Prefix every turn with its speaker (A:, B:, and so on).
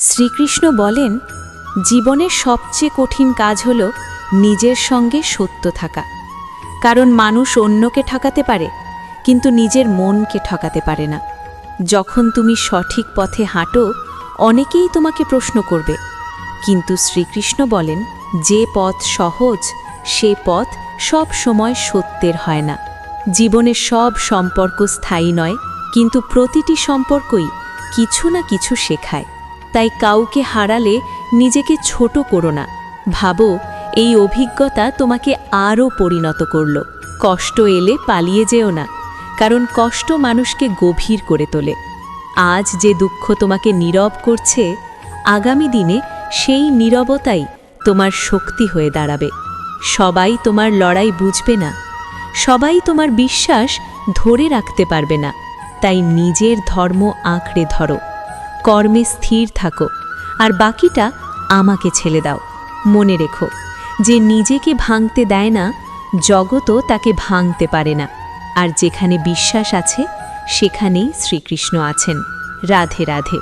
A: শ্রীকৃষ্ণ বলেন, জীবনের সবচেয়ে কঠিন কাজ হল নিজের সঙ্গে সত্য থাকা। কারণ মানুষ অন্যকে ঠকাতে পারে, কিন্তু নিজের মনকে ঠকাতে পারে না। যখন তুমি সঠিক পথে হাঁটো, অনেকেই তোমাকে প্রশ্ন করবে, কিন্তু শ্রীকৃষ্ণ বলেন, যে পথ সহজ সে পথ সব সময় সত্যের হয় না। জীবনের সব সম্পর্ক স্থায়ী নয়, কিন্তু প্রতিটি সম্পর্কই কিছু না কিছু শেখায়। তাই কাউকে হারালে নিজেকে ছোট করো না, ভাবো এই অভিজ্ঞতা তোমাকে আরও পরিণত করল। কষ্ট এলে পালিয়ে যেও না, কারণ কষ্ট মানুষকে গভীর করে তোলে। আজ যে দুঃখ তোমাকে নীরব করছে, আগামী দিনে সেই নীরবতাই তোমার শক্তি হয়ে দাঁড়াবে। সবাই তোমার লড়াই বুঝবে না, সবাই তোমার বিশ্বাস ধরে রাখতে পারবে না। তাই নিজের ধর্ম আঁকড়ে ধরো, কর্মে স্থির থাকো, আর বাকিটা আমাকে ছেড়ে দাও। মনে রেখো, যে নিজেকে ভাঙতে দেয় না, জগতও তাকে ভাঙতে পারে না। আর যেখানে বিশ্বাস আছে, সেখানেই শ্রীকৃষ্ণ আছেন। রাধে রাধে।